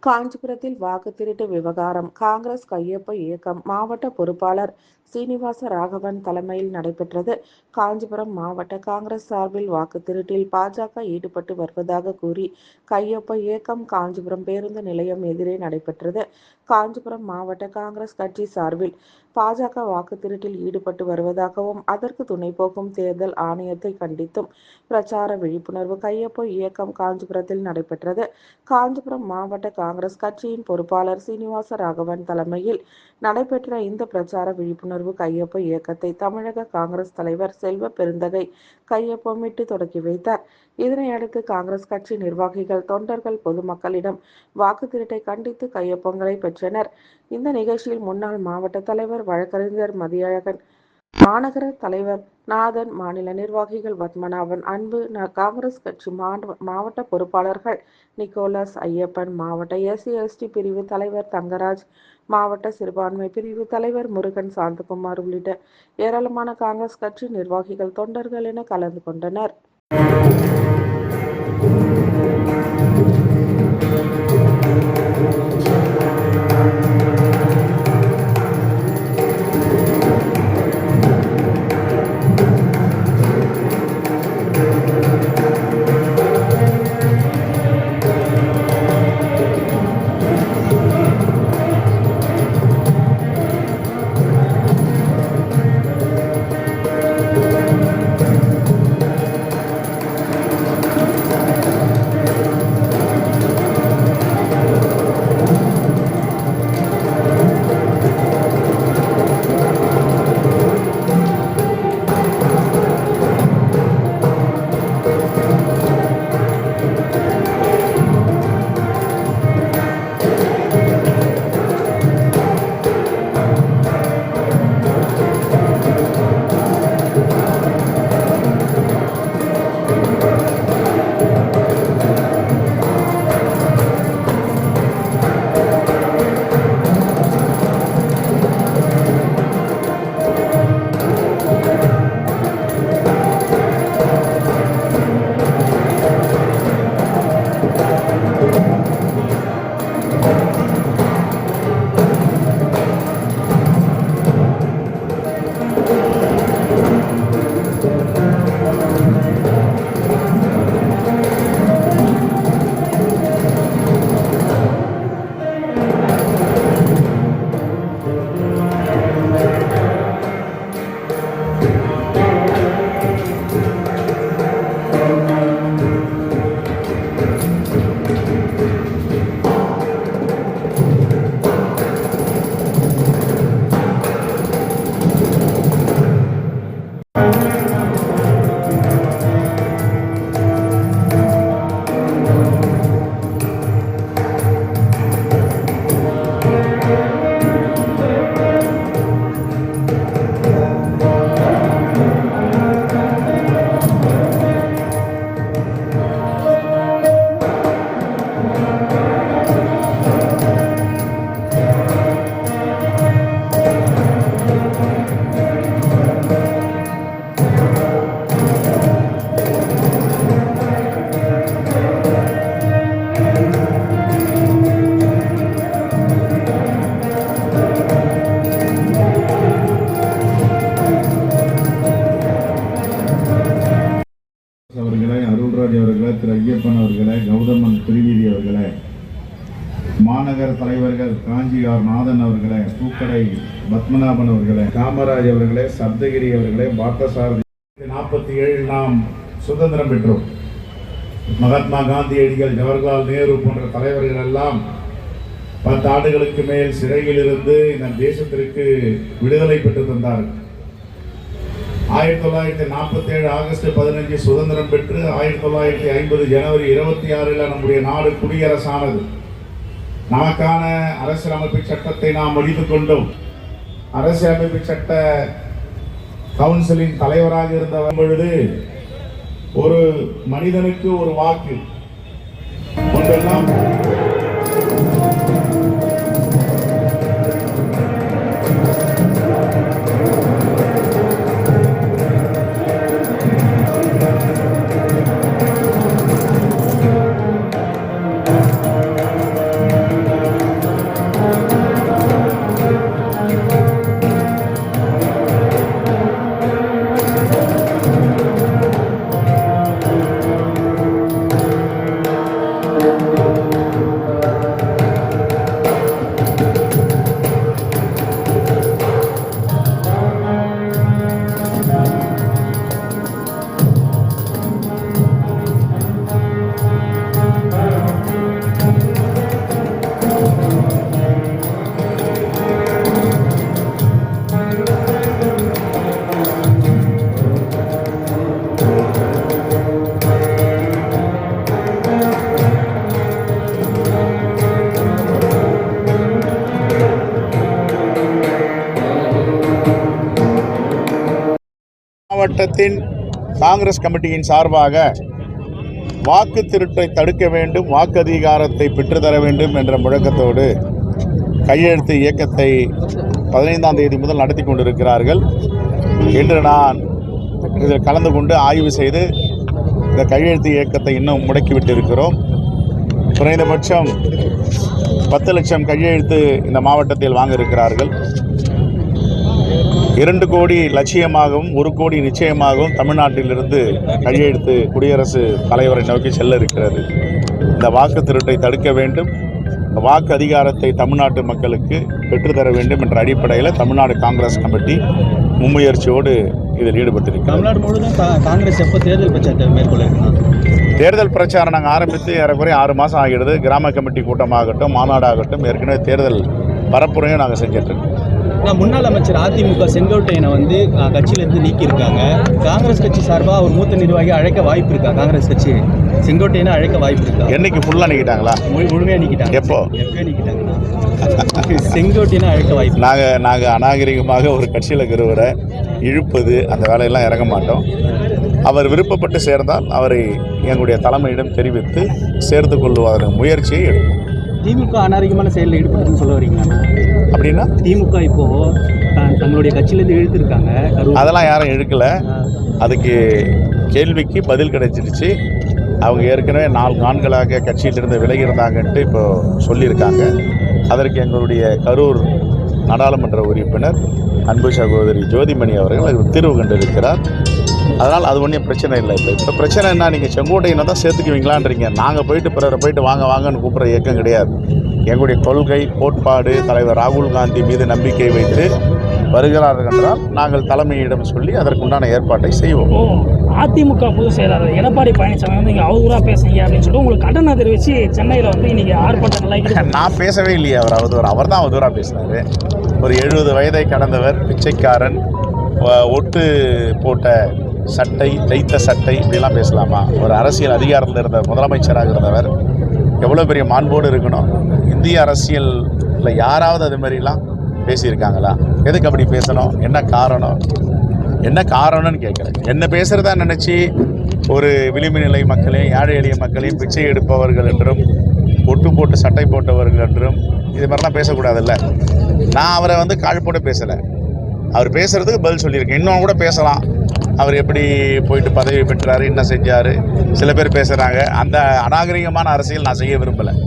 காஞ்சிபுரத்தில் வாக்கு திருட்டு விவகாரம் காங்கிரஸ் கையொப்ப இயக்கம் மாவட்ட பொறுப்பாளர் சீனிவாச ராகவன் தலைமையில் நடைபெற்றது. காஞ்சிபுரம் மாவட்ட காங்கிரஸ் சார்பில் வாக்கு திருட்டில் பாஜக ஈடுபட்டு வருவதாக கூறி கையொப்ப இயக்கம் காஞ்சிபுரம் பேருந்து நிலையம் எதிரே நடைபெற்றது. காஞ்சிபுரம் மாவட்ட காங்கிரஸ் கட்சி சார்பில் பாஜக வாக்கு திருட்டில் ஈடுபட்டு வருவதாகவும் அதற்கு துணை போகும் தேர்தல் ஆணையத்தை கண்டித்தும் பிரச்சார விழிப்புணர்வு கையொப்ப இயக்கம் காஞ்சிபுரத்தில் நடைபெற்றது. காஞ்சிபுரம் மாவட்ட காங்கிரஸ் கட்சியின் பொறுப்பாளர் சீனிவாச ராகவன் தலைமையில் நடைபெற்ற இந்த பிரச்சார விழிப்புணர்வு கையொப்ப இயக்கத்தை தமிழக காங்கிரஸ் தலைவர் செல்வ பெருந்தகை கையொப்பமிட்டு தொடங்கி வைத்தார். இதனையடுத்து காங்கிரஸ் கட்சி நிர்வாகிகள், தொண்டர்கள் பொதுமக்களிடம் வாக்கு திருட்டை கண்டித்து கையொப்பங்களை பெற்றனர். இந்த நிகழ்ச்சியில் முன்னாள் மாவட்ட தலைவர் வழக்கறிஞர் மதியழகன், மாநகர தலைவர் நாதன், மாநில நிர்வாகிகள் பத்மநாபன், அன்பு, காங்கிரஸ் கட்சி மாவட்ட பொறுப்பாளர்கள் நிக்கோலஸ், ஐயப்பன், மாவட்ட SC/ST பிரிவு தலைவர் தங்கராஜ், மாவட்ட சிறுபான்மை பிரிவு தலைவர் முருகன், சாந்தகுமார் உள்ளிட்ட ஏராளமான காங்கிரஸ் கட்சி நிர்வாகிகள், தொண்டர்கள் என கலந்து கொண்டனர். அவர்களே, அருள்ராஜ் அவர்களே, திரு ஐயப்பன் அவர்களே, கௌதமன் திரிவேதி அவர்களே, மாநகர தலைவர்கள் காஞ்சி நாதன் அவர்களே, பூக்கடை பத்மநாபன் அவர்களே, காமராஜ் அவர்களே, சப்தகிரி அவர்களே, பார்த்தசாரதி 47 நாம் சுதந்திரம் பெற்றோம். மகாத்மா காந்தியடிகள், ஜவஹர்லால் நேரு போன்ற தலைவர்கள் எல்லாம் 10 ஆண்டுகளுக்கு மேல் சிறையில் இருந்து இந்த தேசத்திற்கு விடுதலை பெற்று தந்தார்கள். 1947 ஆகஸ்ட் 15 சுதந்திரம் பெற்று 1950 ஜனவரி 26 நம்முடைய நாடு குடியரசானது. நமக்கான அரசியலமைப்பு சட்டத்தை நாம் முடித்துக் கொண்டோம். அரசியலமைப்பு சட்ட கவுன்சிலின் தலைவராக இருந்த பொழுது ஒரு மனிதனுக்கு ஒரு வாக்கு ஒன்றெல்லாம் மாவட்டத்தின் காங்கிரஸ் கமிட்டியின் சார்பாக வாக்கு திருட்டை தடுக்க வேண்டும், வாக்கு அதிகாரத்தை பெற்றுத்தர வேண்டும் என்ற முழக்கத்தோடு கையெழுத்து இயக்கத்தை 15ஆம் தேதி முதல் நடத்தி கொண்டிருக்கிறார்கள். இன்று நான் இதில் கலந்து கொண்டு ஆய்வு செய்து இந்த கையெழுத்து இயக்கத்தை இன்னும் முடக்கிவிட்டு இருக்கிறோம். குறைந்தபட்சம் 10 லட்சம் கையெழுத்து இந்த மாவட்டத்தில் வாங்க இருக்கிறார்கள். 2 கோடி லட்சியமாகவும் 1 கோடி நிச்சயமாகவும் தமிழ்நாட்டிலிருந்து கையெழுத்து குடியரசு தலைவரை நோக்கி செல்ல இருக்கிறது. இந்த வாக்கு திருட்டை தடுக்க வேண்டும், வாக்கு அதிகாரத்தை தமிழ்நாட்டு மக்களுக்கு பெற்றுத்தர வேண்டும் என்ற அடிப்படையில் தமிழ்நாடு காங்கிரஸ் கமிட்டி முன்முயற்சியோடு இதில் ஈடுபட்டிருக்கிறோம். தமிழ்நாடு முழுவதும் காங்கிரஸ் எப்போ தேர்தல் பிரச்சாரத்தை மேற்கொள்ள? தேர்தல் பிரச்சாரம் நாங்கள் ஆரம்பித்து ஏறக்குறைய 6 மாதம் ஆகிடுது. கிராம கமிட்டி கூட்டமாகட்டும், மாநாடாகட்டும், ஏற்கனவே தேர்தல் பரப்புரையும் நாங்கள் செஞ்சிட்ருக்கோம். முன்னாள் அமைச்சர் அதிமுக செங்கோட்டையனை வந்து கட்சியிலேருந்து நீக்கியிருக்காங்க. காங்கிரஸ் கட்சி சார்பாக ஒரு மூத்த நிர்வாகி அழைக்க வாய்ப்பு இருக்கா? காங்கிரஸ் கட்சி செங்கோட்டையனை அழைக்க வாய்ப்பு இருக்கா? என்னைக்கு ஃபுல்லாக நீக்கிட்டாங்களா? முழுமையாக நீக்கிட்டாங்க. எப்போ நீக்கிட்டாங்கன்னா செங்கோட்டையனை அழைக்க வாய்ப்பு? நாங்கள் அநாகரிகமாக ஒரு கட்சியில் இருக்கிறவரை இழுப்பது அந்த வேலையெல்லாம் இறங்க மாட்டோம். அவர் விருப்பப்பட்டு சேர்ந்தால் அவரை எங்களுடைய தலைமையிடம் தெரிவித்து சேர்த்து கொள்வதற்கு முயற்சியை எடுப்போம். திமுக அநாகரிகமான செயலில் ஈடுபடுதுன்னு சொல்ல வரீங்களா? அப்படின்னா திமுக இப்போ தங்களுடைய கட்சியிலேருந்து இழுத்துருக்காங்க. அதெல்லாம் யாரும் இழுக்கலை. அதுக்கு கேள்விக்கு பதில் கிடைச்சிருச்சு. அவங்க ஏற்கனவே 4 நாட்களாக கட்சியிலிருந்து விலகி இருந்தாங்கன்ட்டு இப்போ சொல்லியிருக்காங்க. அதற்கு எங்களுடைய கரூர் நாடாளுமன்ற உறுப்பினர் அன்பு சகோதரி ஜோதிமணி அவர்கள் அது தீர்வு கண்டிருக்கிறார். அதனால் அது ஒன்றும் பிரச்சனை இல்லை. இப்போ பிரச்சனை என்ன, நீங்கள் செங்கோட்டையினை தான் சேர்த்துக்குவீங்களான்றீங்க. நாங்கள் போயிட்டு பிறரை போயிட்டு வாங்கன்னு கூப்பிட்ற இயக்கம் கிடையாது. எங்களுடைய கொள்கை கோட்பாடு தலைவர் ராகுல் காந்தி மீது நம்பிக்கை வைத்து வருகிறார்கள் என்றால் நாங்கள் தலைமையிடம் சொல்லி அதற்குண்டான ஏற்பாட்டை செய்வோம். அதிமுக பொதுச் செயலாளர் எடப்பாடி பழனிசாமி வந்து இங்கே அவதூறாக பேசுறீங்க அப்படின்னு சொல்லிட்டு உங்களுக்கு கண்டனம் தெரிவித்து சென்னையில் வந்து இன்னைக்கு ஆர்ப்பாட்டம். நான் பேசவே இல்லையே. அவர் தான் அவதூறாக பேசினார். ஒரு 70 வயதை கடந்தவர், பிச்சைக்காரன், ஒட்டு போட்ட சட்டை, தைத்த சட்டை, இப்படிலாம் பேசலாமா? ஒரு அரசியல் அதிகாரத்தில் இருந்த முதலமைச்சராக இருந்தவர் எவ்வளோ பெரிய மாண்போடு இருக்கணும். இந்திய அரசியலில் யாராவது அது மாதிரிலாம் பேசியிருக்காங்களா? எதுக்கு அப்படி பேசணும்? என்ன காரணம்னு கேட்குறேன். என்ன பேசுகிறதா நினச்சி ஒரு விளிம்பு நிலை மக்களையும் ஏழை எளிய மக்களையும் பிச்சை எடுப்பவர்கள் என்றும் ஒட்டு போட்டு சட்டை போட்டவர்கள் என்றும் இது மாதிரிலாம் பேசக்கூடாதுல்ல. நான் அவரை வந்து கால் போட்டு பேசலை. அவர் பேசுகிறதுக்கு பதில் சொல்லியிருக்கேன். இன்னும் கூட பேசலாம். அவர் எப்படி போயிட்டு பதவி பெற்றார், என்ன செஞ்சார், சில பேர் பேசுகிறாங்க. அந்த அநாகரிகமான அரசியல் நான் செய்ய விரும்பலை.